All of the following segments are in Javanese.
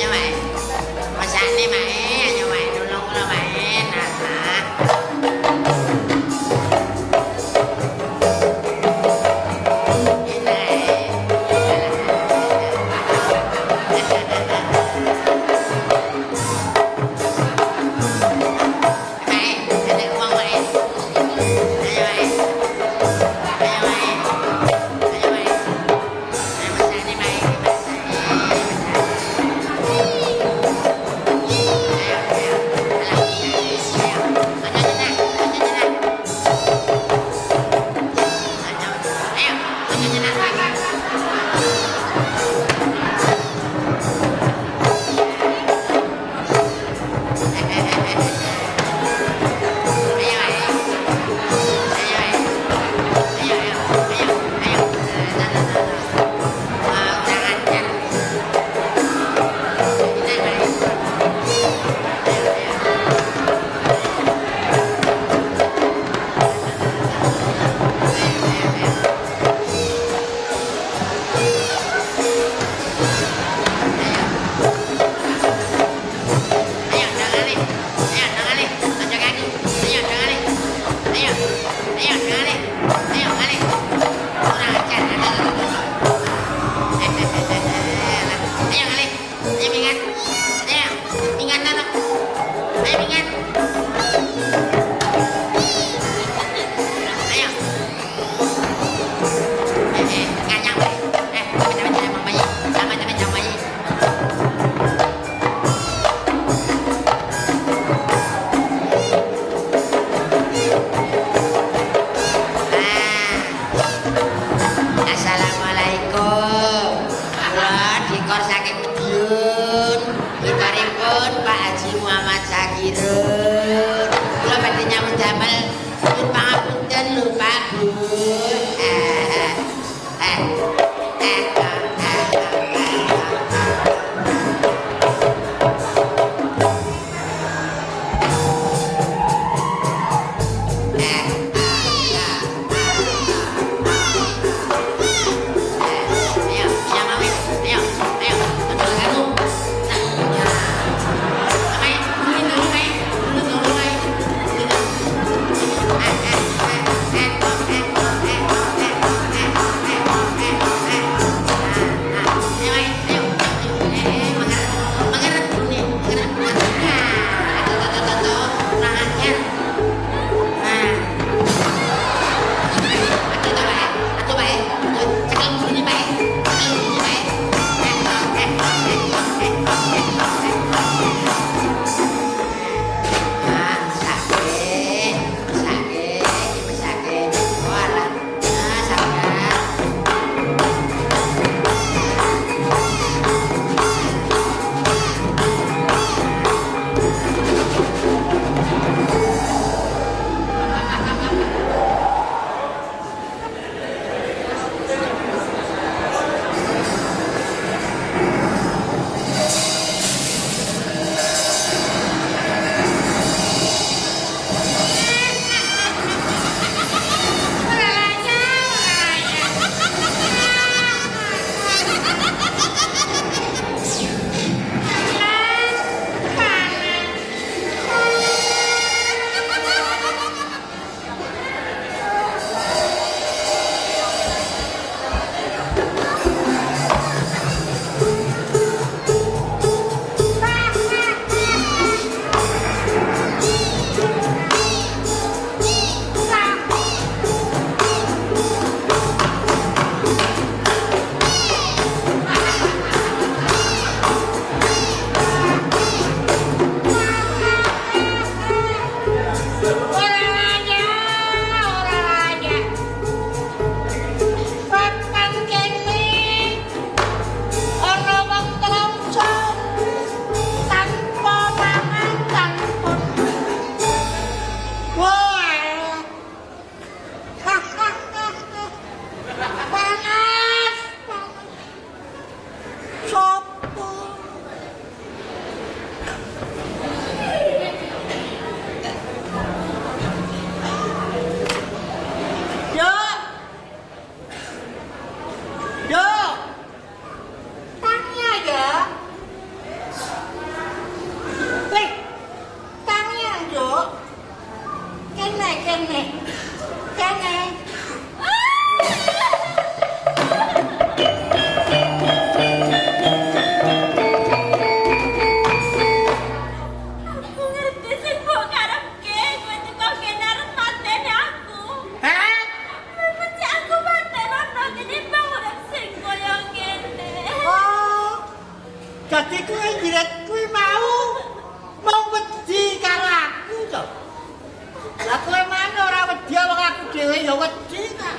như vậy mà sanh đi mày như vậy luôn luôn là mày nè hả cái này mày anh đừng quan mày như vậy như vậy như vậy mà sanh đi mày dadi kowe njiret kuwi mau wedi karo aku to. Lah kowe mana ora wedi wong aku dhewe ya wedi ta.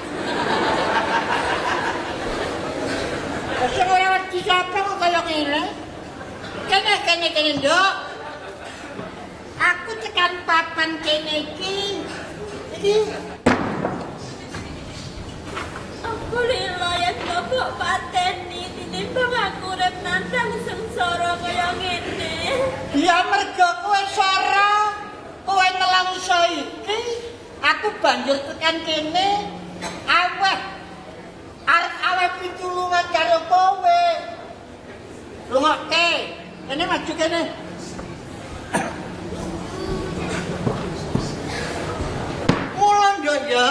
Sing ora wedi sapa kok kaya ngene? Kene nduk. Aku tekan papan kene iki. Iki aku lila ya bapak pateni tinimbang aku urip nandang sengsara kaya ngene. Ya mergo kowe sara, kowe nelangsa iki, aku banjur tekan kene arep pitulungan karo kowe. Lungokke, kene maju kene. Mula nduk ya,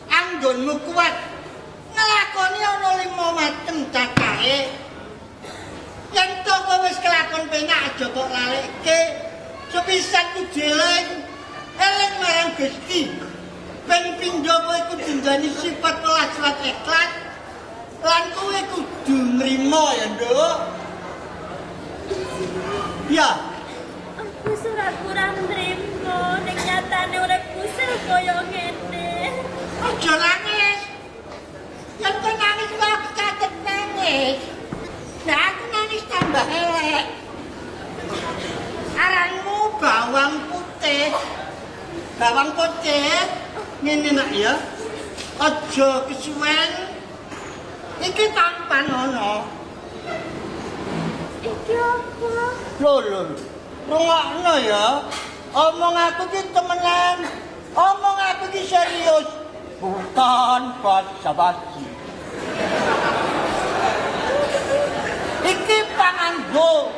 anggonmu kuat. Ngelakoni ana 5 macem cacahe. Yen to kowe wis kelakon penak aja kok lalekke. Sepisan ku dieling, eling marang Gusti. Ben pindho kowe kudu nduweni sifat welas lan ikhlas. Lan kowe kudu nrimo ya, Nduk. Ya. Aku surat kurang nrimo ning nyatane uripku kaya ngene. Aja nangis. Yen kowe nangis kok catet nangis. Nah aku nangis tambah elek. Aranmu bawang putih. Bawang putih ngene nak ya. Aja kesuwen. Iki tampan ono. Iki apa? Lho. Rungokno ya. Omong aku ki temenan. Omong aku ki serius. Bukan basa-basi. Iki panganggo.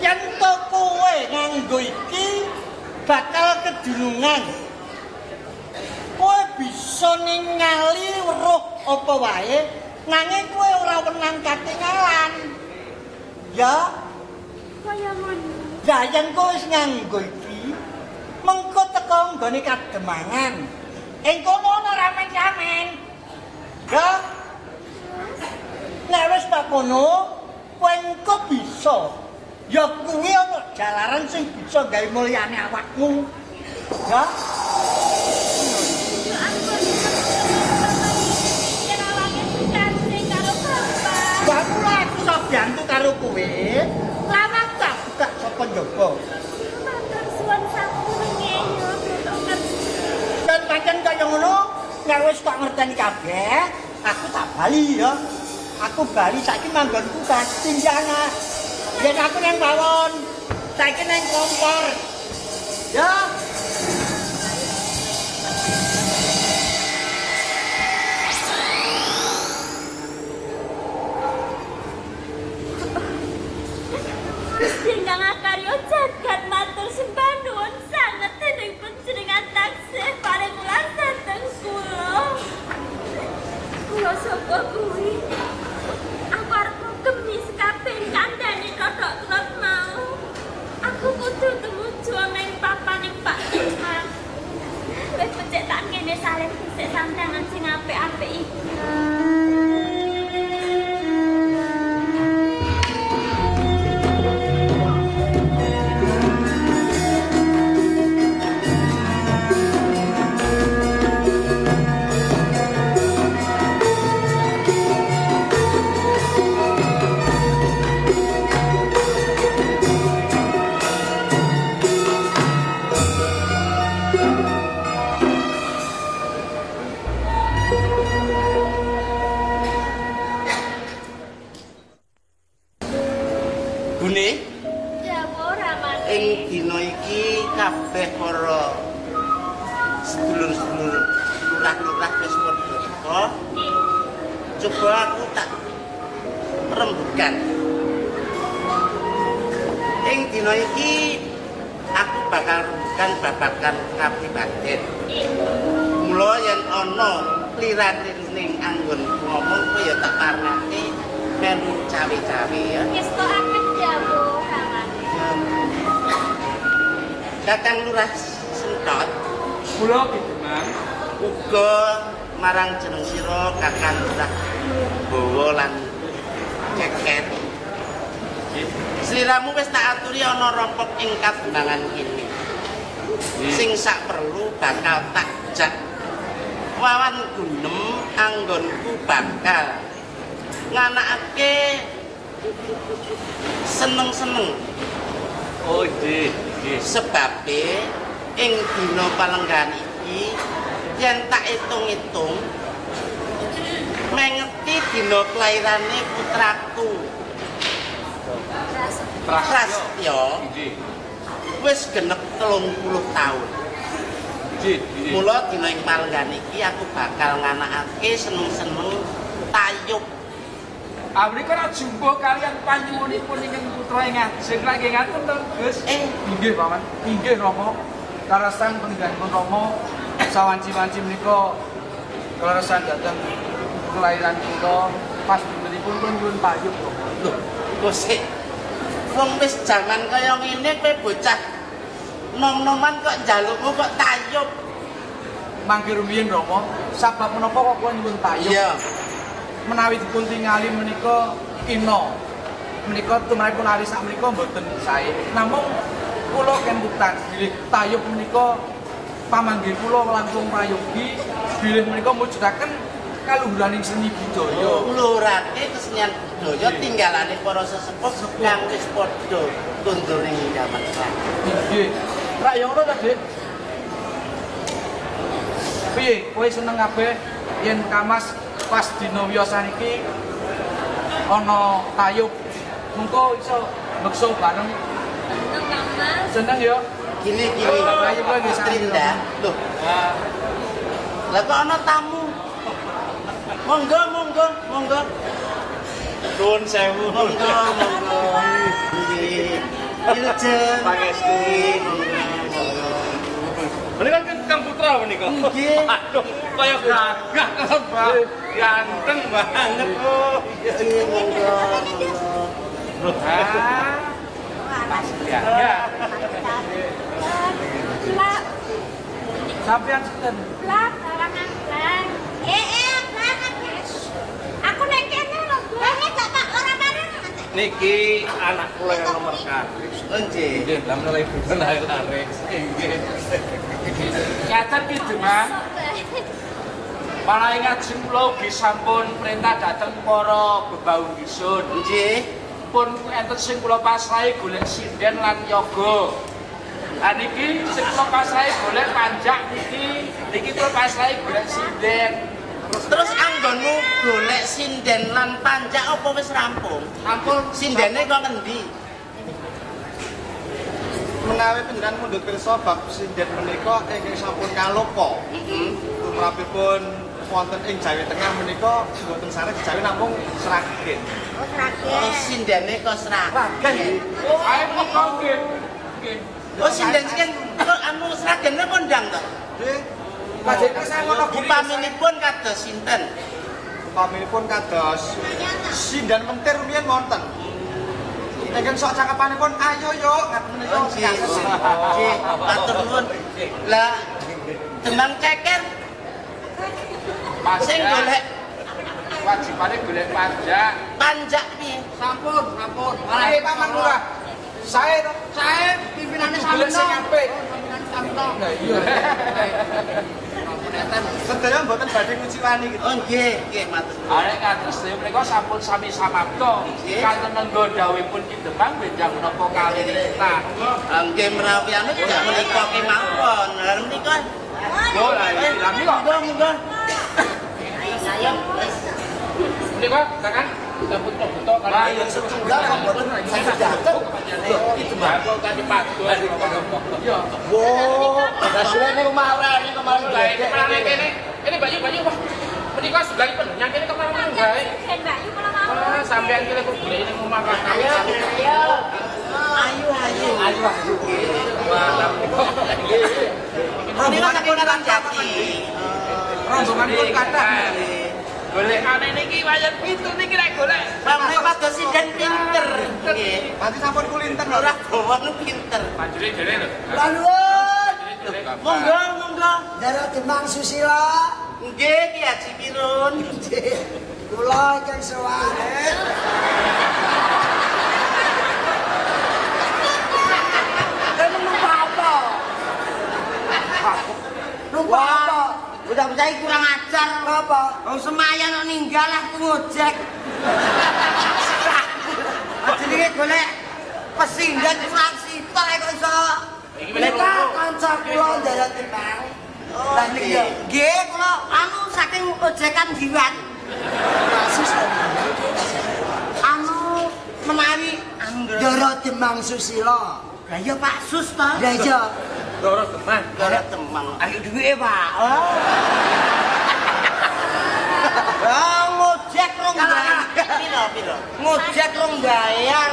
Yen to kowe nganggo iki bakal kedulungan. Kowe bisa ningali weruh apa wae nanging kowe ora wenang katingalan. Ya, Kaya ngono. lah yen kowe wis nganggo iki, mengko teko nggone kademangan. Ing kono ana ramen-ramen. Ya. Nek wis tak kono, kowe engko bisa. Ya kuwi ana jalaran sing bisa gawe mulyane awakmu. Ya. Bapak aku iso bantu karo kowe. Lawang tak buka saka njaba. Matur suwun sampurne ya, Dan pancen kaya ngono, nek wis tak ngerteni kabeh, aku tak bali ya. Aku bali saiki manggonku Kastinjana. Yen aku nang pawon, saiki nang kompor. Ya. Ingkang akarya jagat matur sembah nuwun sanget dening panjenengan taksih paring ulas dhateng kula. Kula sapa kuwi? Aku arep ngemi sekabeh kandhane totok trot mau. Aku kudu tumuju ning papaning Pak Tuhan. Wis becik tak kene saleh dhisik sandangan sing apik-apik iki. Bune, Ya ora mati. ing dina iki kabeh para sedulur-sedulur lurah-lurah wis padha teka. Coba aku tak rembukan. Ing dina iki aku bakal rembukan babagan kapribaden. Mula yen ana lirat-lirining anggon ngomong kowe ya tak parnake melu cawe-cawe ya. Wis kok akeh ya Bu ramane. Kakang Lurah Sentot Kula Kidemang uga marang jeneng sira Kakang Lurah Bawa lan Ceket Sliramu wis tak aturi ana rompok ing kadenangan kene. Sing sak perlu bakal tak jak. Wawan gunem anggonku bakal nganakake seneng-seneng. Oh, nggih. Sebabe ing dina palenggan iki yen tak itung-itung mengeti dina kelairane putraku Prasetyo wis genep 30 taun. Mula dina ing palenggan iki aku bakal nganakake seneng-seneng tayub. Mriko ora jumbo kalian panyuwunipun ingkang putra ing ajeng lagi ngaten to, Gus. Inggih, Paman. Inggih, Rama. Karasan pengganipun Rama sawanci-wanci menika karasan dhateng kelahiran kula pas menika pun nyuwun payung. Lho, kok sik wong wis jaman kaya ngene kowe bocah nom-noman kok njalukmu kok tayub. Mangke rumiyin Rama, sabab menapa kok kula nyuwun payung? Iya. Menawi dipun tingali menika kina. Menika tumrapipun ari sak menika mboten sae. Namung kula kentutan bilih tayub menika pamanggih kula langkung prayogi bilih menika mujudaken kaluhuraning seni budaya. Nglurake kesenian budaya tinggalane para sesepuh kang wis padha tundul ning jaman saiki. Nggih. Rak yo ngono ta, Dik? Piye, kowe seneng kabeh yen Kamas pas dina wiyosan iki ana tayub mengko iso bekso bareng. Seneng Mas. Seneng ya? Gini. Ayo kowe nggih sami. Loh. Lah kok ana tamu? Monggo. Nuwun sewu. Monggo. Nggih. Ilujeng. Pangestu. Menika Kang Putra menika. Nggih. Aduh, kaya gagah Mbak. Ganteng banget kok. Nggih, monggo. Ya. Plak. Sampeyan sinten? Plak, karangan plak. Plak. Aku nek kene lho, gue gak tak ora bareng. Niki anak kula yang nomor kali. Nggih. Nggih, lha menawa ibu tarik. Nggih. Ngaten ki, Demang. Para ingajeng kula ugi sampun perintah dhateng para bebahu dhisun. Nggih. Pun enten sing kula pasrahi golek sinden lan yoga. Lah niki sing kula pasrahi golek panjak niki kula pasrahi golek sinden. Terus anggonmu golek sinden lan panjak apa wis rampung? Ampun Sindene kok ngendi? Menawi panjenengan mundhut pirsa bab sinden menika ingkang sampun kaloka. Tumrapipun wonten ing Jawi Tengah menika mboten sareng Jawi namung Sragen. Oh, sindene kok Sragen. ae menika nggih. Oh, sinden kok anu Sragene kondang to? Nggih, Panjenengan saya ngono Upaminipun kados sinten? upaminipun kados sinden mentir rumiyin wonten. Ingkang sok cakapanipun ayo yo ngaten menika. Nggih, matur nuwun. Lah, Demang Ceker sing golek wajibane golek panjak. panjak piye? Sampun. Ae Paman Lurah. Sae pimpinane sampeyan. Golek sing apik. Lah iya. Sedaya mboten badhe nguciwani gitu. Oh, nggih, matur nuwun. Arek kados sedaya menika sampun sami samapta. Nggih. Kanten nenggo dawuhipun Ki Demang benjang menapa kali kita. Nggih menawi anu jak menika kemawon. Lah menika. Yo lah ilami kok. Monggo. Menika Kakang betul kalau yang sejuta mboten saya jatuh itu Mbak kok tadi padu. Yo. Wo, dasane kemarin iki kemarin Ini Bayu wah. Menika sebelahipun nyang kene kemarin bae. Ben Mbak Yu kalau mau. Sampeyan kene kok golek ning omah kakak. Ayu. Wah, Menika saking Karang Jati. rombonganipun kathah. Golekane niki wayah pintu niki rek golek. Sampe kados sinden pinter. Nggih. Nanti sampun kulinten Ora bawon pinter. Panjure jere lho. Laluan, Monggo. Daerah Demang Susila, Nggih, Ki Haji Pirun. kula ingkang sowan. Budak saya kurang ajar. Apa? Wong semayan kok ninggal aku ngojek. Jenenge golek pesindan kurang sitok kok iso. Mereka kanca kula ndarat timbang. Lah niki yo. Nggih, kula anu saking ojekan jiwan. Kasus anu menawi Ndara Demang Susila. Lah iya Pak Sus to. Lah iya. Ndara Demang. Ayo duwike, Pak. Ngojek rong bayar. Piro? Ngojek rong bayar.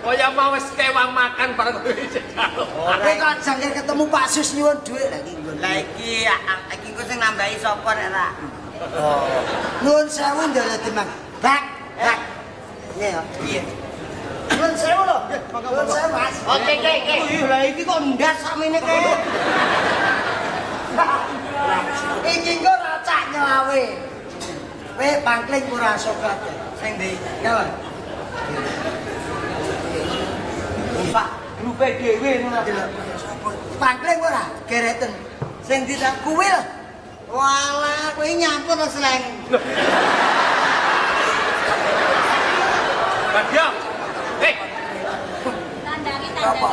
Kaya mau wis kewang makan bareng kowe jalo. Kowe kan jangke ketemu Pak Sus nyuwun dhuwit lagi nggon. Lah iki kok sing nambahi sapa nek ra? Oh. Nuwun sewu Ndara Demang. Bak. Iya. Nuwun sewu lho. Nuwun sewu, Mas. Oke. Lah iki kok ndas sakmene kae. Iki kok racak nyelawe. Kowe pangkling ora soklat. Sing ndi? Ya. Pak, grupe dhewe ngono lho. Pangkling ora gereten. Sing ditak kuwi lho. Walah, kowe nyampur to sleng. Bagyo. Apa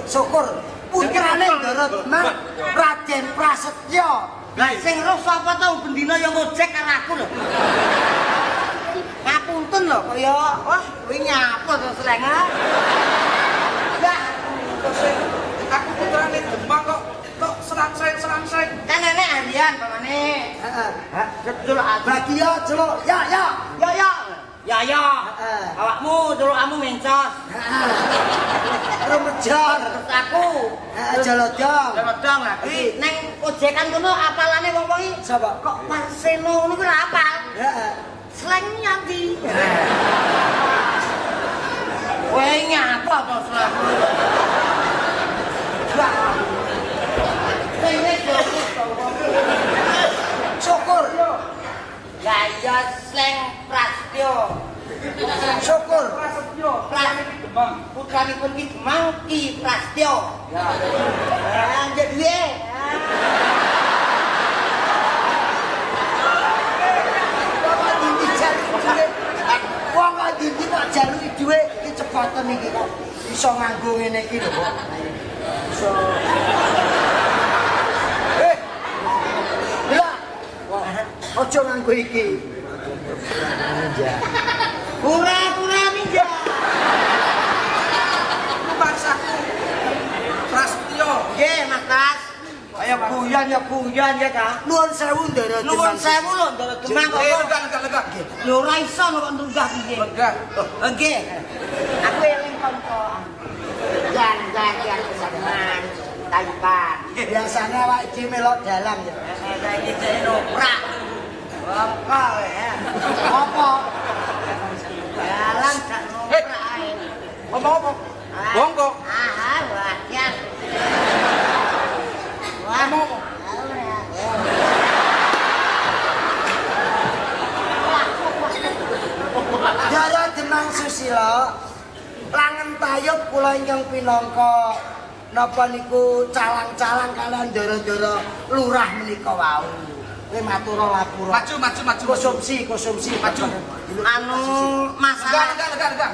syukur. Putrane Ndara Demang Raden Prasetyo. Lah sing roh sapa tau bendina yang ngojek karo aku lho. Ngapunten lho kaya wah kowe nyapa to sleng ha. Lah Aku putrane Demang kok serang-serang. kan nenek harian pamane. Heeh. Betul Bagyo celuk. Ya. Awakmu celukamu mencos. Heeh. Rumejon terus aku. Heeh, Jalodong. Lagi neng ojekan kono apalane wong-wong iki? Sapa? Kok Marseno ngono kuwi ora apal. Heeh. Sleng nyandi. Kowe nyapa to sleng? Syukur. Lah iya sleng Prasetyo. Syukur. Prasetyo. Demang. Putranipun Ki Demang Ki Prasetyo. Ya. Anjir duwe. Bapak dindi jalu duwe. Wong kok dindi kok jaluki duwe iki cepeten iki kok iso nganggo ngene iki lho kok. Iso. Ojo nganggo iki. Ninja. Pura-pura ninja. Bangsaku. Prasetyo. Nggih, Mas Tas. Kaya buyan ya ta. Nuwun sewu Ndara Demang. Nuwun sewu lho Ndara Demang kok. Lega. Lho ora iso kok nunggah piye. Lega. Nggih. Aku eling kanca. Jan semen. Taipan. Biasane awak iki melok dalang ya. Saiki jane noprak. Apa ya? Apa? Dalang gak noprak ae. Apa? Bongko. Wajar. Ngomong. Ndara Demang Susila, langen tayub kula ingkang pinangka napa niku calang-calang kalian ndara-ndara lurah menika wau. Kowe matur lapura. Maju. Konsumsi maju. Anu masalah Lega.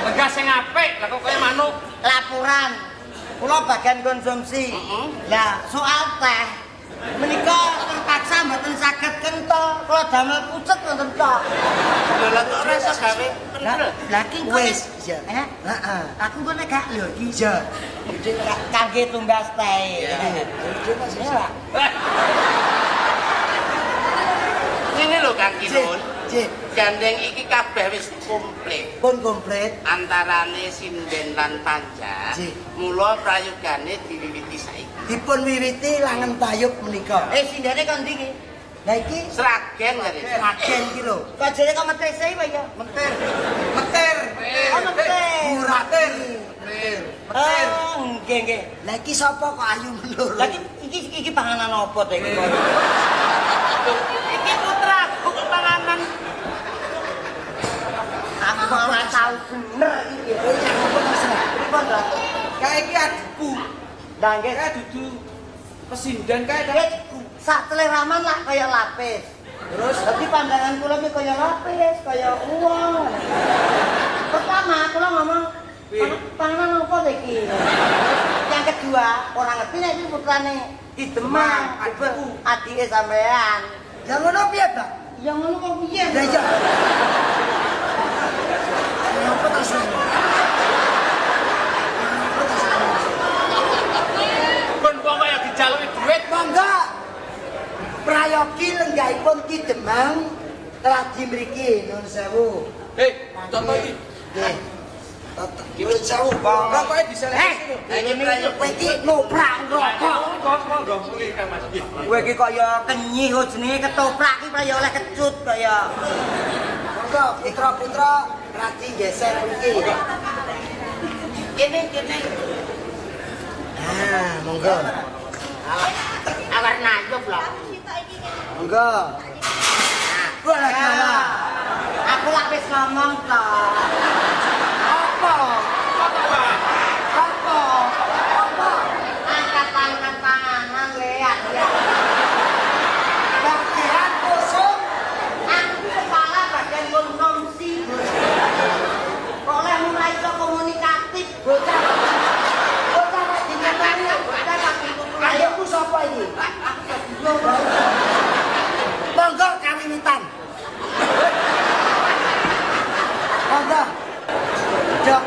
Lega sing apik, lah kok kaya manuk. laporan. Kula bagian konsumsi. Lah soal teh menika terpaksa mboten saged kento. Kula damel pucet wonten tok. Lha kok ora iso gawe kendel. Lah ki wis. Heeh. Aku kok nek gak lho iki. Iya. Kangge tumbas teh. Iya. Ngene lho Kang Kinun. Cik. Gandeng iki kabeh wis komplit. Pun komplit. Antarane sinden lan panjang. Ji. Mula prayogane diwiwiti saiki. Dipun wiwiti langen tayub menika. Sindene kon ndi iki? Lah iki Sragen jare. Sragen iki lho. Kok jare kok metese wae ya? Mentir. Oh, meter. Meter. Nggih. Lah iki sapa kok ayu melur? Lah iki panganan apa to iki? Iki putraku kok panganan. Aku ora tau bener iki. Pripun to? Kayak iki adikku. Lah nggih Kayak dudu Pesinden kae Wis sak teleraman lah kaya lapis. Terus dadi pandangan kula ki kaya lapis, kaya uang. Pertama kula ngomong panganan apa iki? Yang kedua, orang ngerti nek iki putrane Ki Demang, adike sampean. Ya ngono piye, Pak? Ya ngono kok piye? Lah iya. Apa ta sih? pun kok kaya dijaluki duit Monggo. Prayogi lenggahipun Ki Demang radi mriki nuwun sewu. contoh iki Nggih. Nuwun sewu, Bang. rokoke diselehke Iki kowe iki noprak rokok. monggo muli Kang Mas Kowe iki kaya kenyih jenenge ketoprak iki kaya oleh kecut kaya. Monggo putra-putra radi geser mriki. Kene. Ah, monggo. Awar najub lah. Monggo. Boleh kalah. Aku lak wis ngomong to. Apa? Angkat tangan lihat ya. Bagian kosong. Aku kepala bagian konsumsi. Oleh mulai ke komunikatif. Bocah dikatani bocah kaki kutu. Ayo ku sapa iki? Monggo kawiwitan. Monggo. Jok.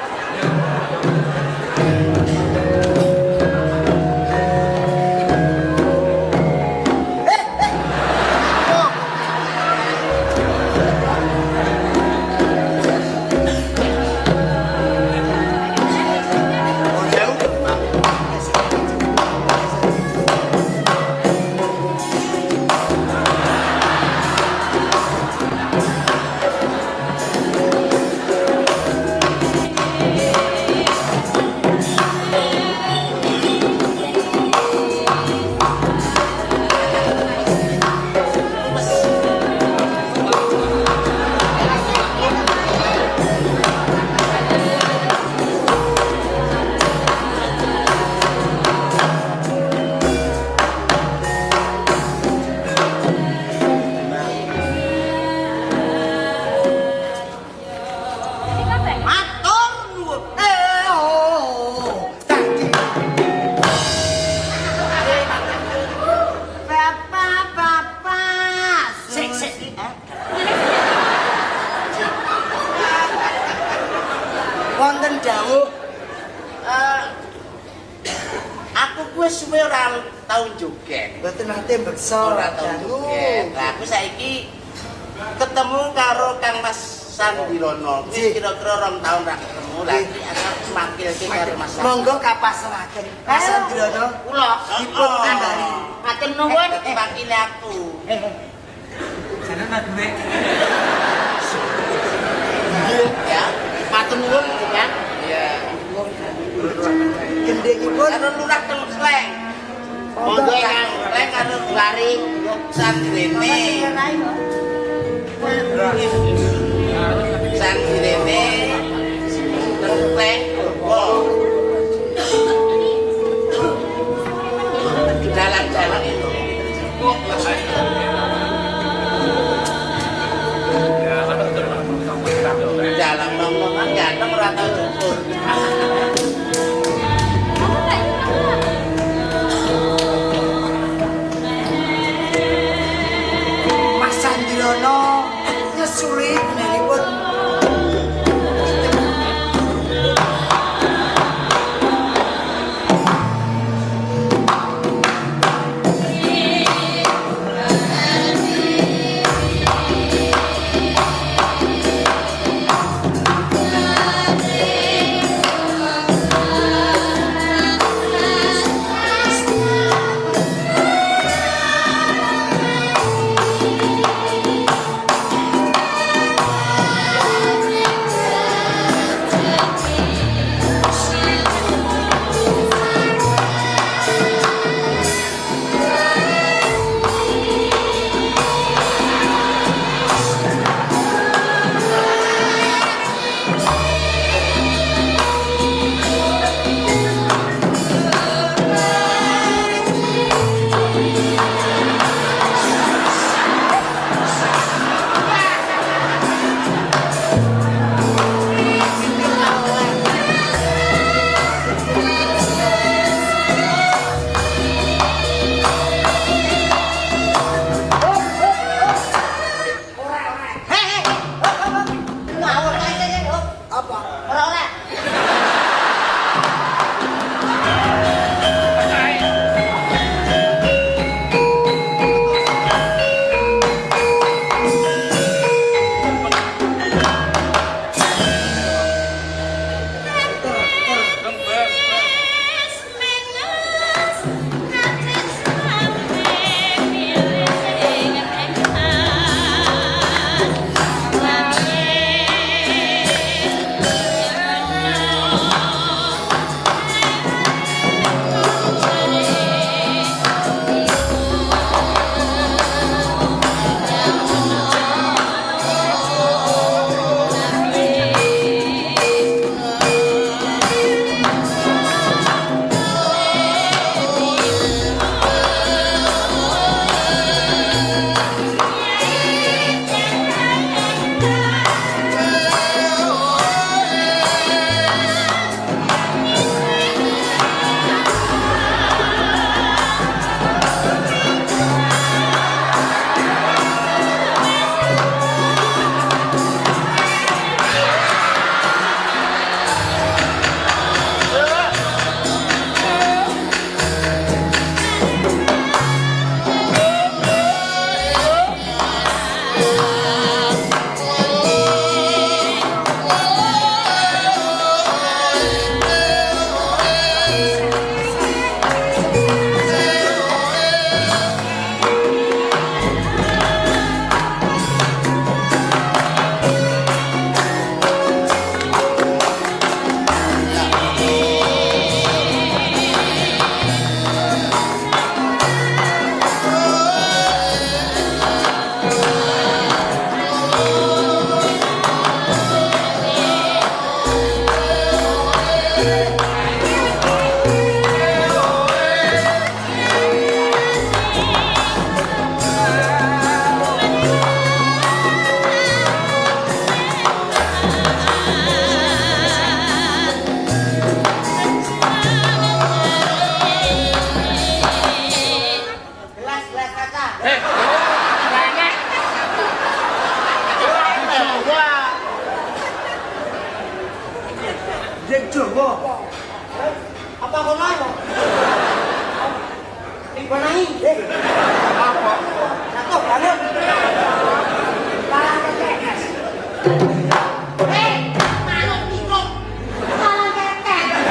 Wonten dawuh aku kuwi suwe ora tau joget. Mboten nate beksa. Ora tau joget. Lah aku saiki ketemu karo Kang Mas Sandirono. Kira-kira 2 tahun ra ketemu lagi aku makilke karo Mas. Monggo kapasrahaken. Mas Sandirono kula dipun kandhani. Matur nuwun wakile aku. jane nak duit Ya, matur nuwun kan? Iya. Gendhengipun Karo lurah teng Sleng. Monggo Kang Sleng karo garing sandirene. Sandirene. Teng Sleng. Jalan-jalan itu. Jalan ngomong ganteng ora tau cukur. Mas Sandirono nyesuli menipun Apa? Ora oleh. Apa kono ae? Ibanai. Apa? Satu banget. Parang kekes. Manut piro? Parang kekes.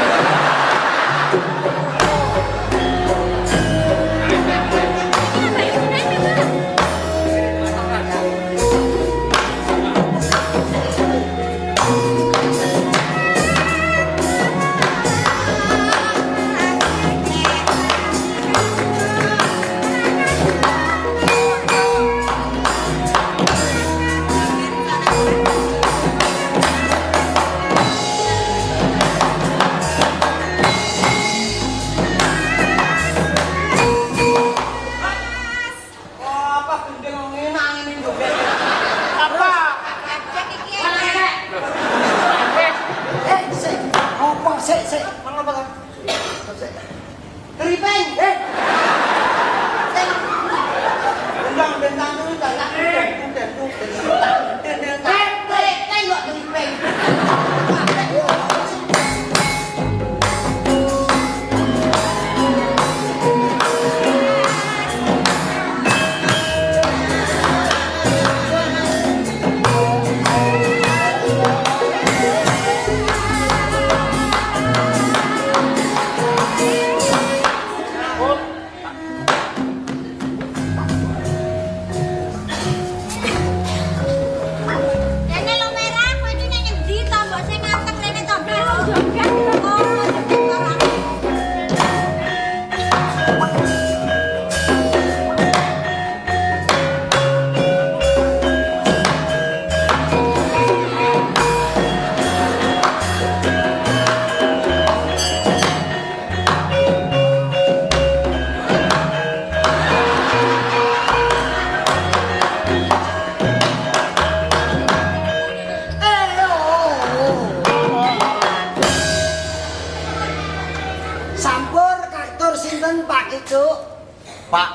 Pak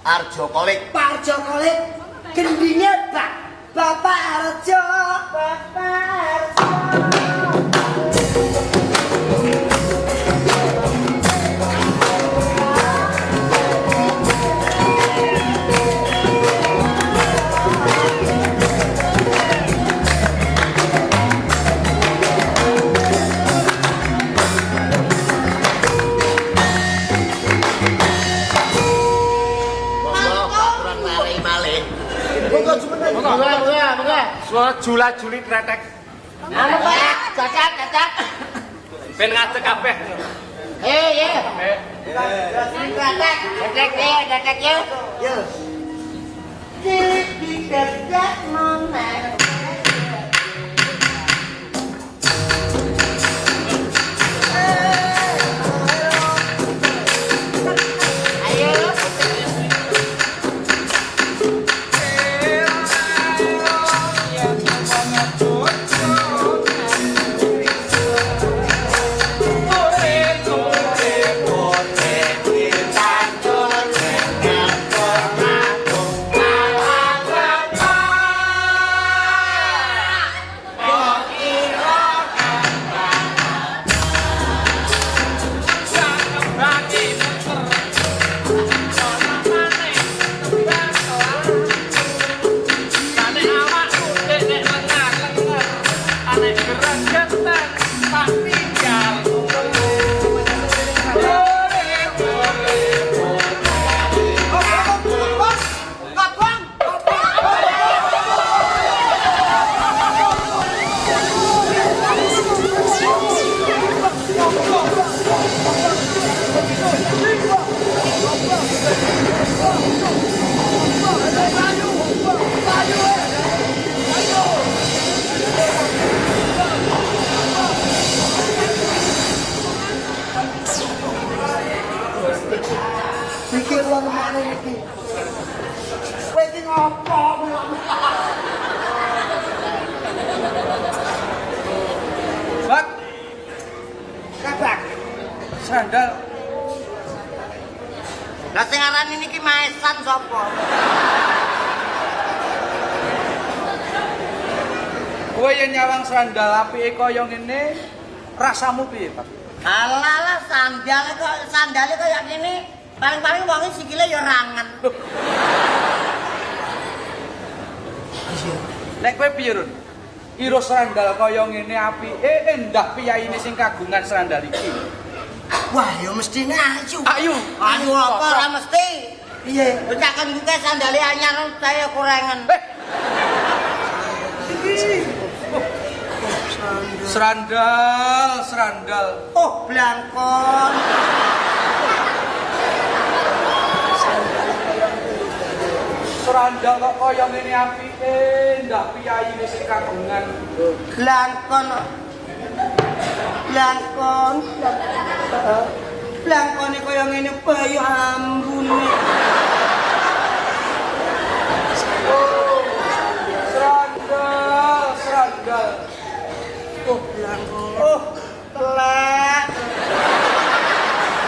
Arjo Kolik. Pak Arjo Kolik. Gendine Pak Bapak Arjo. Bapak Arjo. Monggo jula-juli kretek. Anu Pak, cocok. Ben ngadeg kabeh. Ye. Kretek yo. Yo. Dikedak nona. Pikir lo mana iki? Kowe iki ngopo? Bak, Kabak. sandal. Lah sing aran niki maesan sapa? Kowe yen nyawang sandal apike kaya ngene, rasamu piye, Pak? Alah sandale kaya ngene. Paling-paling wonge sikile ya rangen. Nek kowe piye, Run? Ira sandal kaya ngene apike endah piyaine sing kagungan sandal iki. Wah, ya mestine ayu. Ayu. Ayu apa ora mesti. Piye? Becaken kuwi sandale anyar saya kurengen. Serandal. Oh, blangkon. Serandal kok kaya ngene apike, ndak piyaine sing kagungan. Blangkone kaya ngene bayu ambune. Serandal. Oh, blangkon. Oh, telek.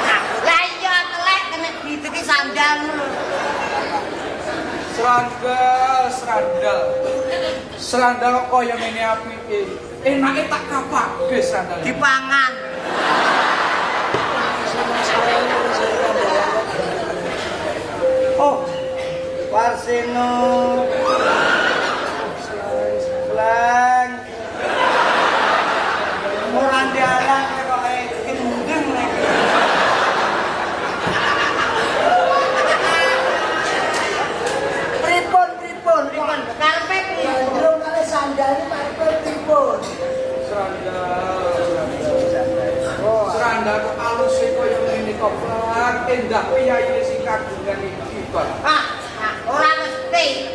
Nah, lah iya telek kena diteki sandal. Serandal kok kaya ngene apike. Enake tak kapake sandal. Dipangan. Oh, Warsino. Lang. Murang dalan kok kayak gendeng lagi. Pripun. Karepe piye? Durung kali sandal karepe pripun? Serandal kok alus kaya ngene kok Pak. Endah piyaine sing kagungan iki, Pak. Ora mesti.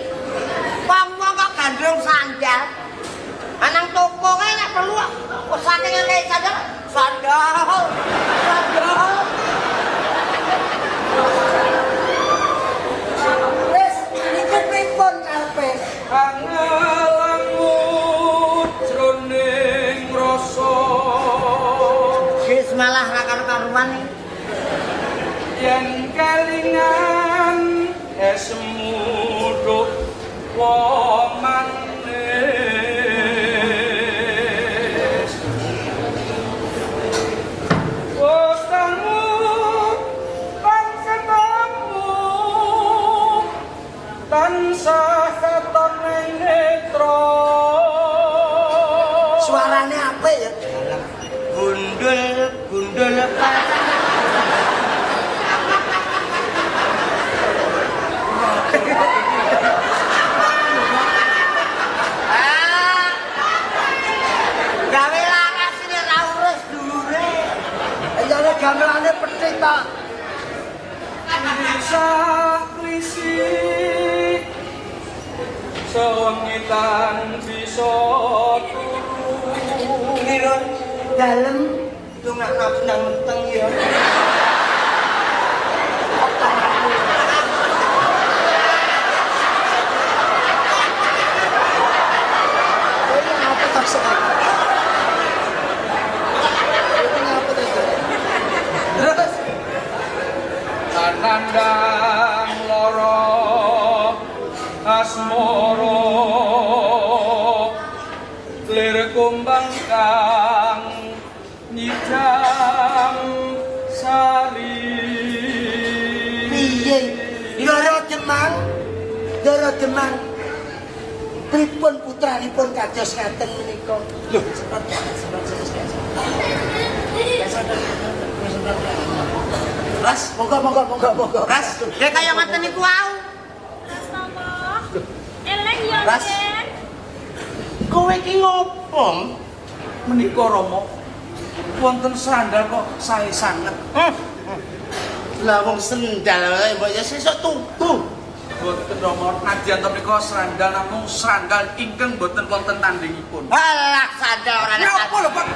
Wong kok gandrung sandal. Anang toko kae nek perlu kok saking ngene sandal. Wis iki pripun karepe? Angalangut jroning rasa. Wis malah ra karo-karuan iki. Yen kelingan esmuduk wong manis. Wetengmu kan ketemu tansah katon ning netra. Suarane apik ya. Gundul Pak. sewengitan bisa turu Ngiron dalem dongakno benang menteng ya. Terus anandang loro asmara lir kumbang kang nyidam sari piye? Ndara Demang. Pripun putranipun kados ngaten menika? Lho, sempat. Ras, monggo. Ras, kayak kaya ngaten niku wau. Mas Mama. Eleng ya, Ras. Den. Kowe iki ngopo? menika Rama wonten sandal kok sae sanget. Lah wong sendal wae mbok ya sesuk tuku. Boten Rama, nadyan to menika sandal namung sandal ingkang boten wonten tandingipun. Alah sandal ora ana. Napa lho, Pak?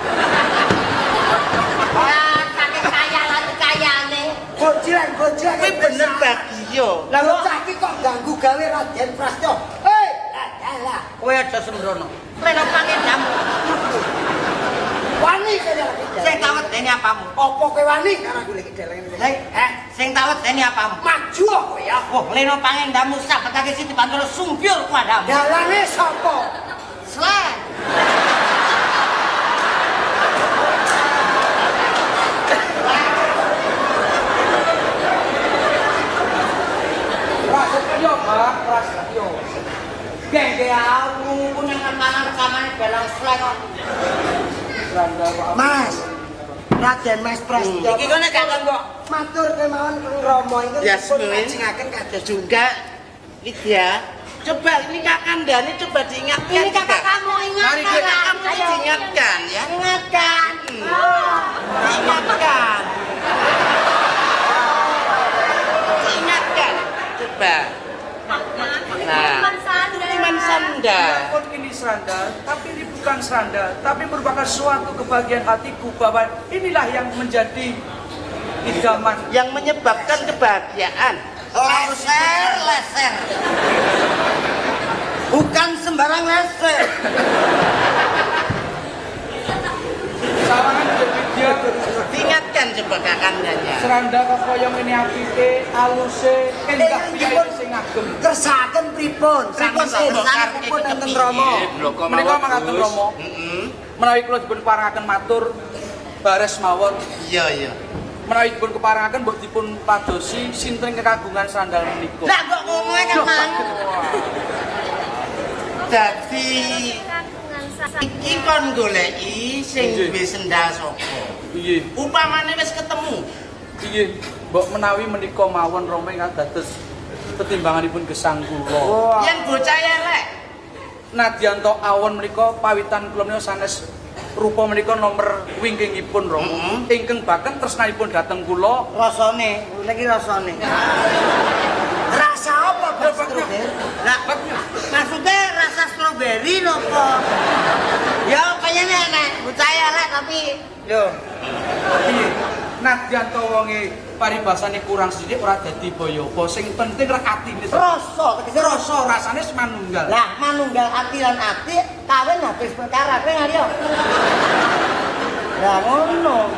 Wah, saking kaya lan kayane. Gojelan. Kuwi bener Bagio. Lah wong cah iki kok ganggu gawe Raden Prasna. Hei, lah. Kowe aja sembrono. Leno pangedam. Wani kaya Sing tawet dene apamu? Apa kowe wani karo golek deleng. Sing tawet dene apamu? Maju kowe ya. Oh, leno pangendamu sabetake siti pantolo sumbyul kuadamu. Dalane sapa? Slen. Prasetyo, Pak, prasetyo. Gengge aku punya rekaman dalam slen kok. Sandal kok. Mas. Raden Mas Prasna. Iki kene gak kok. Matur kemawon Kang Rama iki Yasmin. ngajengaken kados Juga Lydia, coba ini kakandani coba diingatkan. Ini kakak kamu Mari, ingatkan. Dek. Kamu diingatkan ya. Ingatkan. Diingatkan. Diingatkan. Coba. Nah, iman sandal. Walaupun ini sandal, tapi ini bukan sandal, tapi merupakan suatu kebahagiaan hatiku bahwa inilah yang menjadi idaman. Yang menyebabkan kebahagiaan. Leser. Bukan sembarang leser. Sawangan jadi dia Diingatkan coba kakandanya. seranda kok koyong ini apike, aluse, endah piye sing ngagem. Kersaken pripun? Pripun Bongkar pripun itu enten kepiye, Rama? bloko Menika mawon, mangkaten Gus. Rama. Menawi kula dipun parangaken matur bares mawon. Iya. Menawi dipun keparangaken mbok dipun padosi sinten kekagungan sandal menika. Lah kok ngomongnya kan man. Dadi iki kon goleki sing Nggih. duwe sendal sapa. Piye? Upamane wis ketemu. Piye? Mbok menawi menika mawon Rama ingkang dados tetimbanganipun gesang kula. Yen bocah elek. Nadyan to awon menika pawitan kula menika sanes rupa menika nomor wingkingipun Rama. Ingkang baken tresnanipun dhateng kula. Rasane, niki rasane. Rasa apa, Pak Stroberi? Lah maksudnya rasa stroberi nopo? Ya kayaknya enak, bocah elek tapi Lho, Piye? Nadyan to wonge paribasane kurang sithik ora dadi boyopo. Sing penting rek atine. rasa, tegese rasa. Rasa rasane semanunggal. Lah, manunggal ati lan ati kawin habis perkara kowe ngali yo. Lah ngono.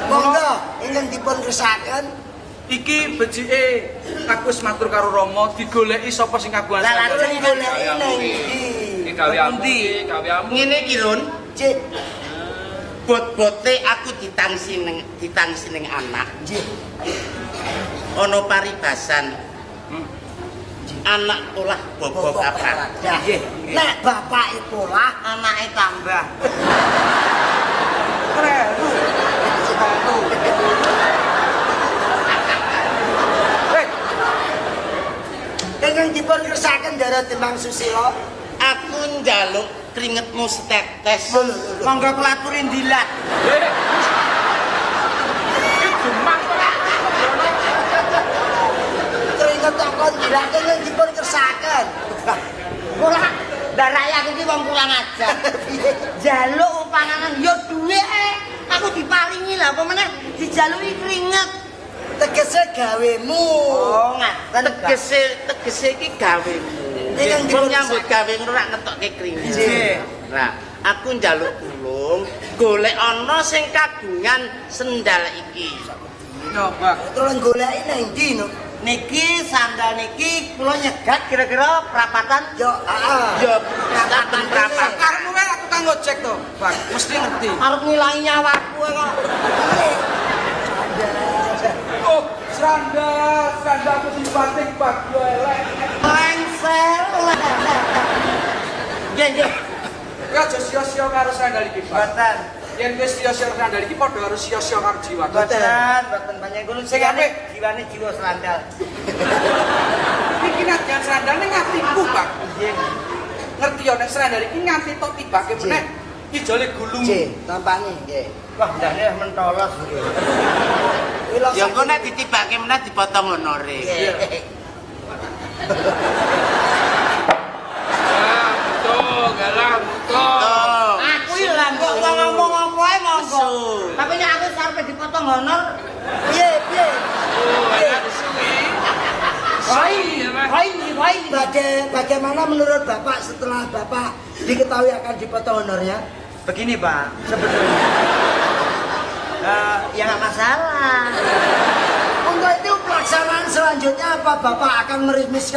Monggo ingkang dipun kersaken Iki becike aku wis matur karo Rama digoleki sapa sing kagungan lah sandal. lajeng goleki ning ndi? Gawe amu. ngene iki Run, Cik, bot-bote aku ditangsi ning anak. nggih. Ana paribasan. Anak olah bobok apa? Nggih. Nek bapak iku lah anake tambah. Kreru. Ingkang dipun kersaken Ndara Demang Susilo. Aku njaluk keringetmu setetes. Monggo kula aturi ndilat. Iki demang ora. Keringet aku kon dirake yen dipun kersakaken. Kula ndak rakyat iki wong kurang ajar. Jaluk panganan yo duwe aku diparingi lah apa meneh dijaluki keringet. Tegese gawemu. Oh, ngaten. Tegese iki gawemu. Ingkang dipun dipun nyambut gawe ora ngetokke keringet. Nggih. Nah, aku njaluk tulung golek ana sing kagungan sendal iki. Yo, Bang. Tolong goleki nang ndi no? Niki sandal niki kula nyegat kira-kira prapatan Yo, heeh. ya prapatan berapa? Karmu wae aku kanggo cek to, Bang. Mesti ngerti. Arep ngilangi nyawaku kok. Oh, sandal aku dibanting Bang, yo elek. Lengser. Nggih, nggih. Ya aja sia-sia karo sandal iki, Bang. Mboten. Yen wis sia-sia sandal iki padha harus sia-sia karo jiwa. Mboten banyak ngono Sing apik. jiwane jiwa sandal. Iki nek jan sandal ning atiku, Bang. Nggih. Ngerti yo nek sandal iki nganti tok tibake meneh ijole gulung. Nggih, tampani nggih. Wah, ndane mentolos iki. Ya engko nek ditibake meneh dipotong honore. Betul, galah, betul. Aku ya lah kok ngomong apa ae monggo. Tapi nek aku sampe dipotong honor, Piye? Oh, enak disuwi. Bagaimana menurut Bapak setelah Bapak diketahui akan dipotong honornya? begini Pak, sebetulnya ya nggak masalah. Untuk itu pelaksanaan selanjutnya apa Bapak akan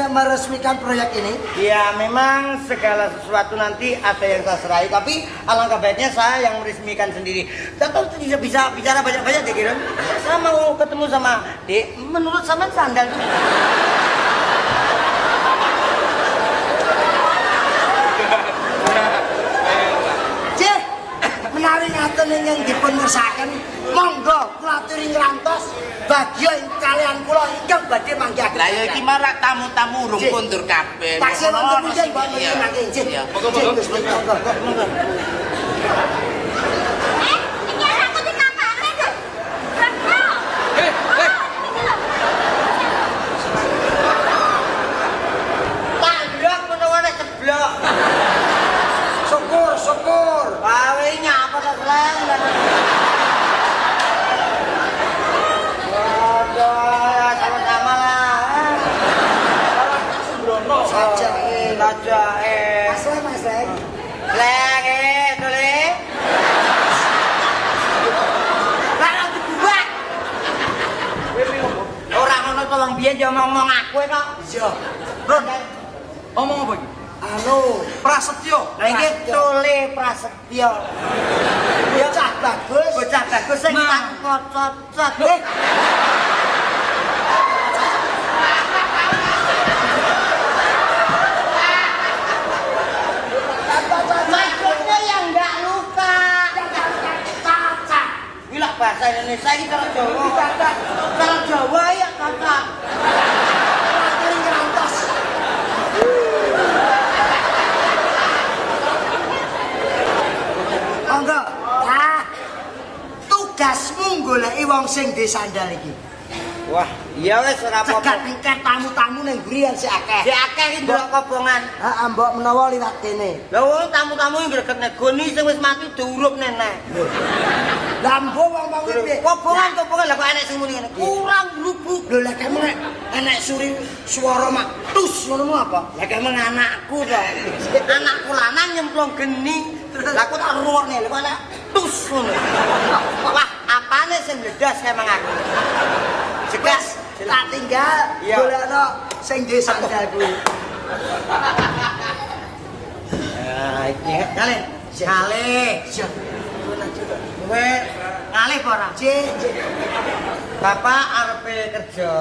meresmikan proyek ini? Ya memang segala sesuatu nanti ada yang saya serahi, tapi alangkah baiknya saya yang meresmikan sendiri. Tapi bisa bicara banyak-banyak deh Kiron. Saya mau ketemu sama Dek, menurut sama sandal. Cih, menawi ngaten ingkang dipun ngersakaken, monggo kula aturi ngrantos bagya kalian kula ingkang badhe manggihaken. Lah ya iki marak tamu-tamu urung Cih. kondur kabeh. Taksih wonten Ono pundi sing mbok iya. mangke. Cih. Iya. Monggo. Ini aku di kamarnya deh. Berapa? Tandok menawa nek ceblok. Syukur. Wae nyapa ta Slang. Waduh, sama-sama lah. Sembrono Saja, saja Mas Leng. Leng tole. Lah dibuat. Ora ngono to wong biyen yo ngomong aku kok. Iya. Ron, omong apa iki? Anu, Prasetyo. Lah iki Tole Prasetyo. bocah bagus. Bocah bagus sing Nah. tangkot-cocot. Maksudnya yang enggak luka. Cacat. Gila bahasa Indonesia ini kalau Jawa. Kalau Jawa ya kakak. Aturi ngrantos. Monggo. Nah, tugasmu goleki wong sing duwe sandal iki. Wah, iya wis ora Cegat apa-apa. tingkat tamu-tamu ning ngrian sik akeh. Si akeh iki ndelok kobongan. Heeh, mbok menawa liwat kene. Lah wong tamu-tamu iki greget negoni sing wis mati diurup nene. Lah mbok wong-wong iki Kobongan lah kok enek sing muni ngene. Kurang blubuk. lho lek kamu nek enek suri swara mak tus ngono apa? Lah kemeng anakku to. Anakku lanang nyemplung geni. Lah aku tak ruwokne lho kok enek tus ngono. Wah, apane sing bledas kemeng aku. Jelas tak tinggal Iya. golekno sing duwe sandal kuwi. Iki kale. Kale. Kowe ngalih apa ora? Cik, Bapak arepe kerja.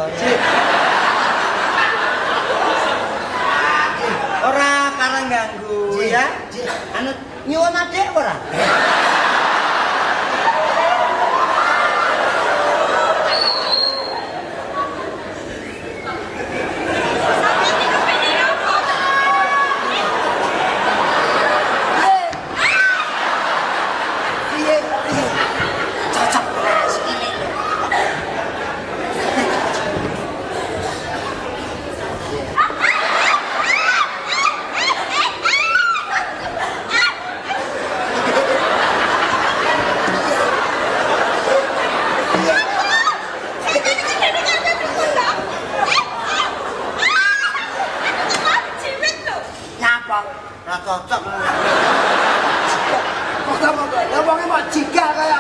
Ora karang ganggu Cik, ya. cik. Anu nyuwun adik ora? piye? Cocok sekali.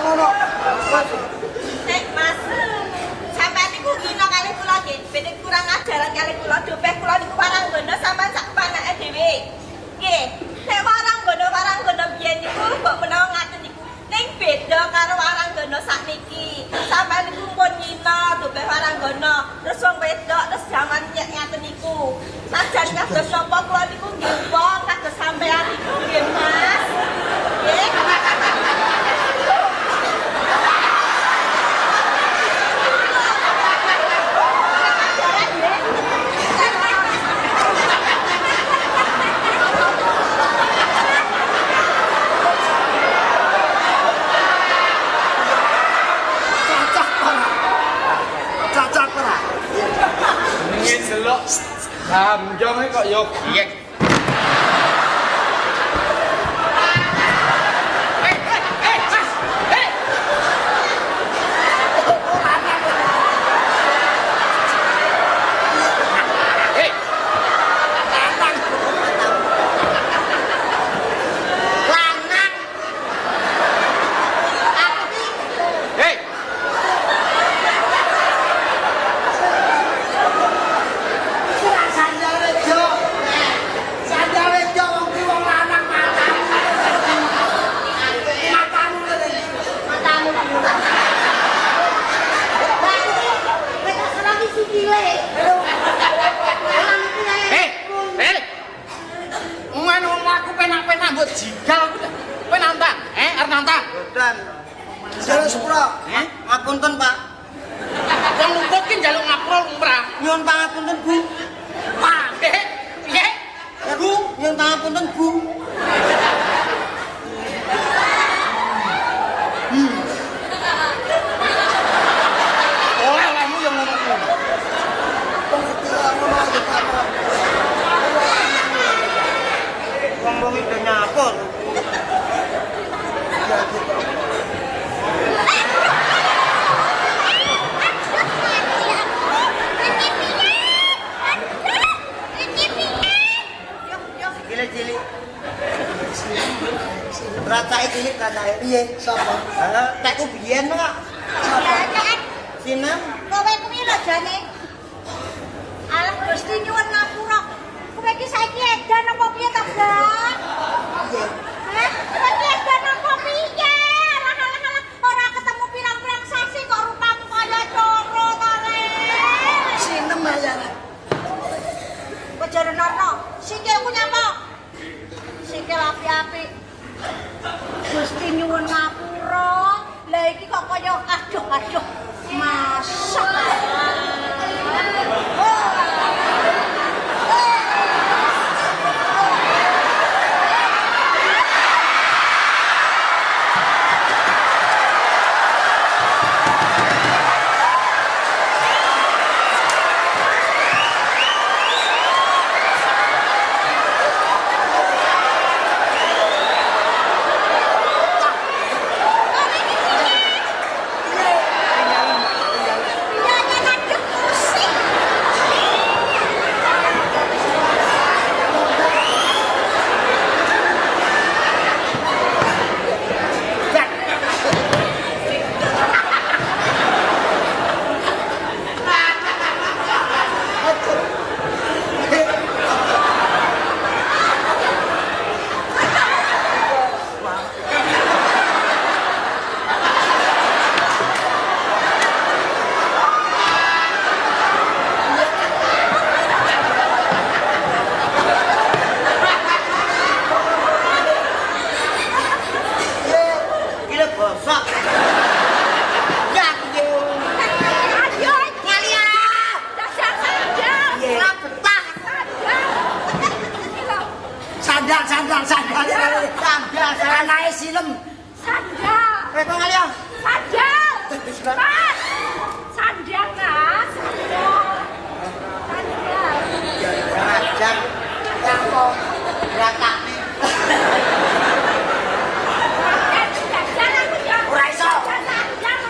ngono. Nek Mas, sampean niku ngino kali kula nggih, ben kurang ajaran kali kula dobeh kula niku waranggono sampean sak panake dhewe. Nggih, nek waranggono biyen niku mbok menawa ngaten niku ning beda karo waranggono sakniki. Sampean niku pun ngino dobeh waranggono, terus wong wedok terus jaman nyek ngaten niku. Sajan kados napa kula niku nggih wong kados sampean niku nggih Mas. Nggih. Delok gamjong kok yo giek. Ngapunten, Pak. Wong luput ki njaluk ngapura lumrah. Nyuwun pangapunten, Bu. Pak, nggih. Bu, nyuwun pangapunten, Bu. Oleh-olehmu yang ngono kuwi. Wong-wong iki nyapur. Cilik-cilik. Racake cilik racake piye? Sapa? Lah, tekku biyen kok. Ya, Sinem. kowe kuwi lho jane. Alah Gusti nyuwun ngapura. Kowe iki saiki edan apa piye ta, Bang? Piye? Hah? Kowe iki edan apa piye? Alah ora ketemu pirang-pirang sasi kok rupamu kaya coro ta, Le. Sinem ayane. Bojone nono, sikilku nyapa? Sikil api-api. Gusti nyuwun ngapura. Lah iki kok kaya aduh-aduh. Masak. Anake silem. Sandal. Reto kali ya. Sandal. Mas. Sandal, Mas. Sandal. Sandal. Ngajar. Yang kok berakane. Ora iso.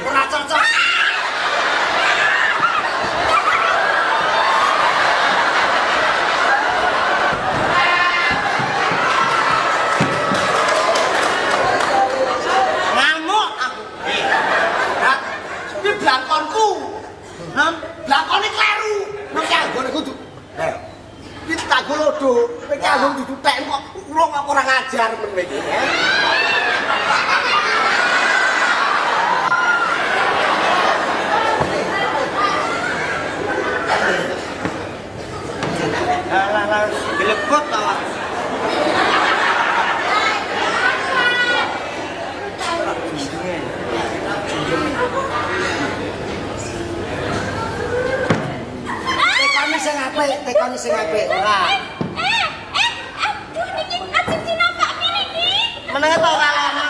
Ora cocok. Ngamuk aku. tekoni sing apik ora. Aduh niki ajeng dinapak niki. Menenge to ora lama.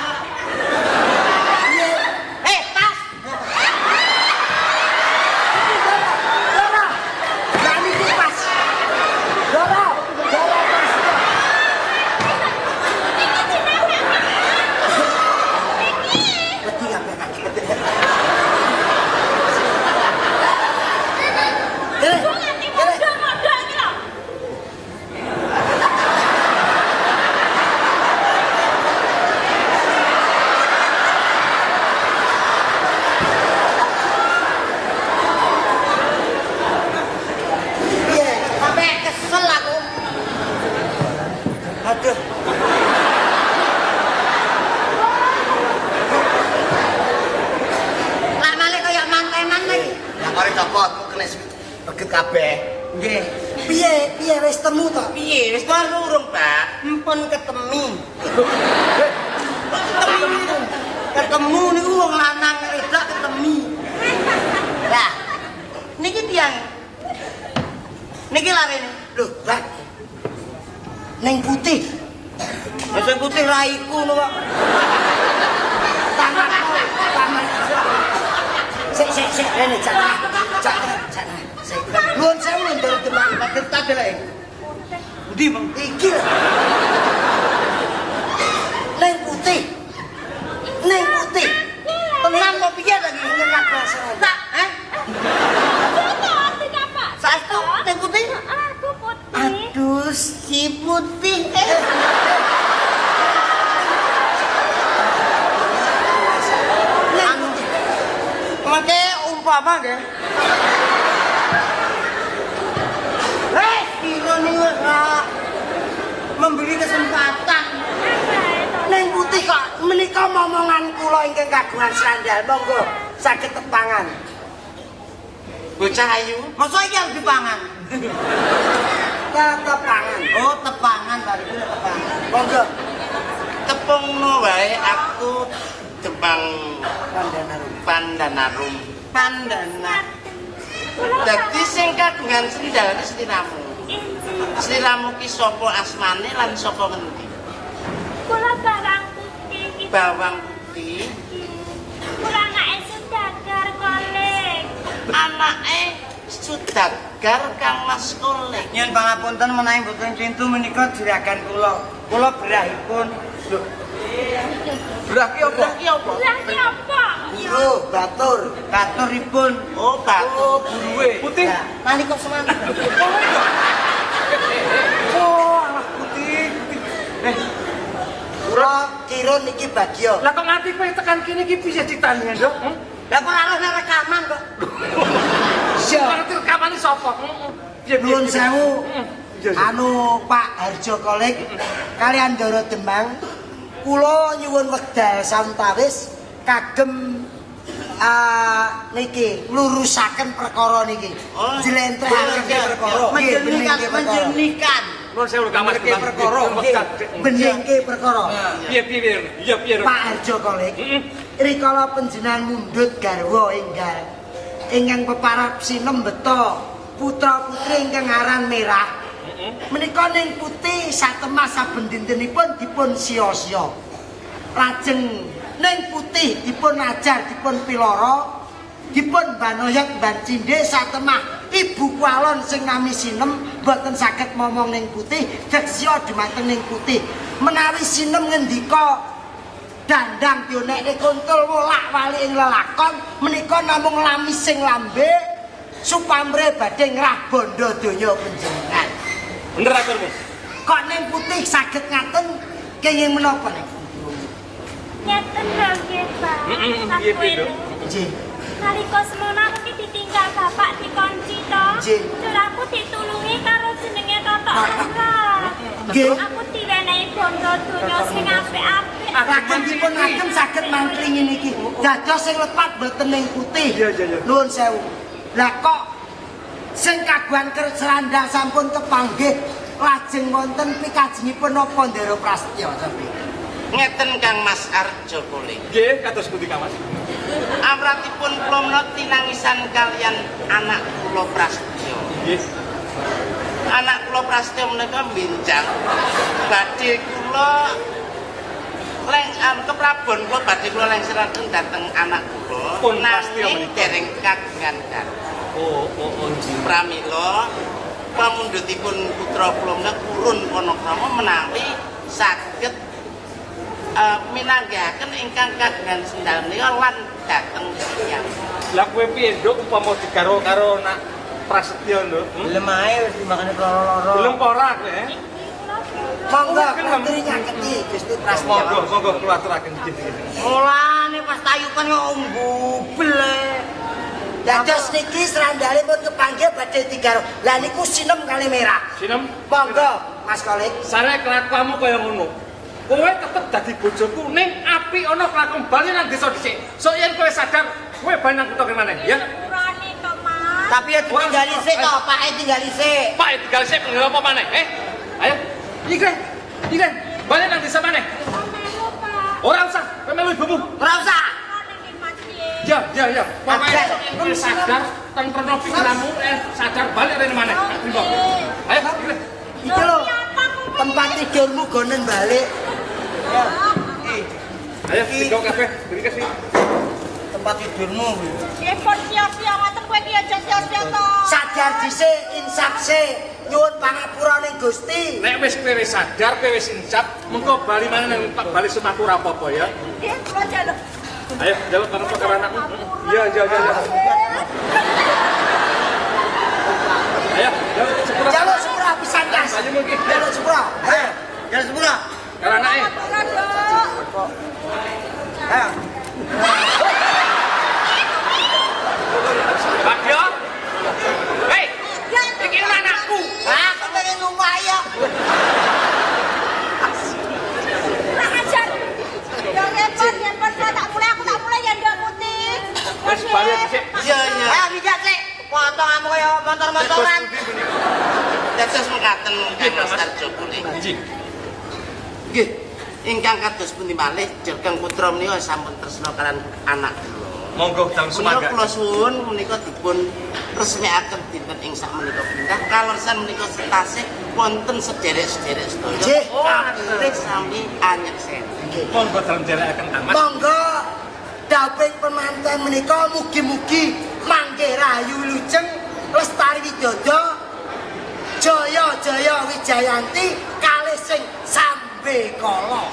Tas. Dora. Lah niki pas. Dora pas. Wedi apa kaki wedi. Aduh. Lah male kaya mantenan iki. Lah kare copotku kenes beget kabeh. Nggih. Piye wis temu to? Piye wis urung, Pak? Empun ketemi. Ketemu niku wong lanang redak ketemi. Lah. Niki tiyang. Niki larene. Lho, Pak. Neng putih. Sing putih raiku lho, Pak. Tangan. Sik, rene jangan. Sik. Nuwun sewu ndoro demang pager tadelek. Endi, Mang? Iki. Neng putih. Tenang kok piye ta iki nyengat rasa. Tak, Saestu neng putih? Aku putih. Aduh, si putih. Mangke umpama nggih. Kira niku memberi kesempatan. Neng putih kok menika momongan kula ingkang kagungan sandal. Monggo saged tepangan. Bocah ayu. Masa iki harus dipangan? Tepangan. Oh, tepangan baru tepangan. Monggo. Tepungno wae aku Jepang Pandanarum. Dadi sing kagungan sendal iki sliramu. Sliramu ki sapa asmane lan saka ngendi? Kula bawang putih. Bawang putih. Kula anake Sudagar Kolek. Anake Sudagar Kang Mas Kolek. Nyun pangapunten menawi boten cintu menika juragan kula. Kula berahipun. Lho, Berah ki apa? Lah ki apa? Guru batur, baturipun. Oh, batu. Buruwe. Putih. Nalika semanten. Oh, alah putih. Kula kira niki bagya. Lah kok nganti kowe tekan kene iki piye critane, Nduk? Lah kok ana rekaman kok. Sing ngerti rekamane sapa? Piye Nuwun sewu. Anu Pak Harjo Kolek kalian Ndoro Demang kula nyuwun wekdal santawis kagem niki lurusaken perkara niki. Jlentrehake perkara. Menjenikan. Nuwun sewu kamar perkara. Beningke perkara. Piye? Iya piye. Pak Harjo Kolek. Rikala panjenengan mundhut garwa enggal ingkang peparab sinem beto putra-putri ingkang aran Merah. Menika ning putih satemah saben dintenipun dipun sia-sia. Lajeng ning putih dipun ajar, dipun piloro, dipun banoyot ban cindhe satemah ibu kwalon sing nami sinem boten saged momong ning putih, deksya dumateng ning putih. Menawi sinem ngendika dandang dionek kuntul wolak wali ing lelakon menika namung lamising lambe supamre badhe ngrah bondo donya panjenengan. Bener aturmu. Kok ning putih saged ngaten kenging menapa ning? Nyeten lho nggih, Pak. Piye piye, Nduk? Nggih. Nalika semono aku ki ditinggal bapak dikunci to. Nggih. Terus aku ditulungi karo jenenge Toto Angga. Nggih. Aku diwenehi bondo donya sing apik-apik. Lajeng dipun agem saged mantri ngene iki. Dados sing lepat boten ning putih. Iya. Nuwun sewu. Lah kok sing kagungan kerseranda sampun kepanggih lajeng wonten pikajengipun napa Ndara Prasetya sampe? Ngeten Kang Mas Arjo Kolek. Nggih, kados pundi Kang Mas? Amratipun kula tinangisan kalian anak kula Prasetya. Nggih. anak kula Prasetyo menika mbenjang badhe kula keprabon kula badhe kula lengsiraken dhateng anak kula Pun Prasetyo nanging menika. dereng kagungan kan. Oh, nggih. Pramila pamundhutipun putra kula menika purun Panakrama menawi saged minanggahaken ingkang kagungan sendal menika lan dhateng tiyang. Lah kowe piye, Nduk, upama digarwa karo nak Prasetyo, Nduk? Gelem ae wis dimakani loro-loro. Gelem apa ora kowe, he? Monggo putri nyaketi Gusti Prasetyo. Monggo kula aturaken iki. Mulane pas tayukan kok mbubel. Dados niki srandale pun kepanggih badhe digarwa. Lah niku sinem kali merah. Sinem. Monggo Mas Kolik. Sare kelakuanmu kaya ngono. Kowe tetep dadi bojoku ning apik ana kelakon bali nang desa dhisik. Sok yen kowe sadar, kowe bali nang kutha kene ya. Urane to, Mas. Tapi ya ditinggali sik to, Pake tinggali sik. Pak tinggal sik pengen apa maneh, Ayo. Iki, bali nang desa maneh. Melu, Pak. Ora usah, kowe melu ibumu. Ora usah. Ning Mas. Ya. Pokoke sok yen kowe sadar tentrem pikiranmu sadar bali rene maneh. Ayo, Iki lho. Tempat tidurmu gonen balik. Ya. Ayo, tiga kabeh, beri kasih. Tempat tidurmu kuwi. Nggih, pun siap-siap ngoten kowe iki aja siap-siap to. Sadar dhisik, insaf sik. Nyuwun pangapura ning Gusti. Nek wis kowe sadar, kowe wis insap, mengko bali maneh nang bali Sumatera ora apa-apa ya. Nggih, kula jaluk. Ayo, jaluk karo karo anakmu. Iya. Ayo, sepura. Jaluk sepura pisan, Mas. Ayo mungkin. Jaluk sepura. Ayo. Jaluk sepura. Karo anake. Ayo. Bagyo. Hei, iki anakku. Ah, kok pengen ngomah ya? Kurang ajar. Ya repot, tak mulai ya ndak putih. Wis bali dhisik. Iya. Ayo bijak sik. Potonganmu kaya motor-motoran. Dados mekaten Kang Mas Tarjo punika. Nggih, ingkang kados pundi malih Jogeng Putra menika sampun tresna kalian anak kula. Monggo dalem Menika sumangga. kula suwun menika dipun resmikaken dinten ing sak menika pindah kalorsan menika tasih wonten sederek-sederek sedaya. Nggih. Kabeh sami anyeksen. Monggo dalem derekaken Kang Mas. Monggo daping pemanten menika mugi-mugi mangke rayu lujeng lestari widodo jaya-jaya Wijayanti kalih sing sambe kala.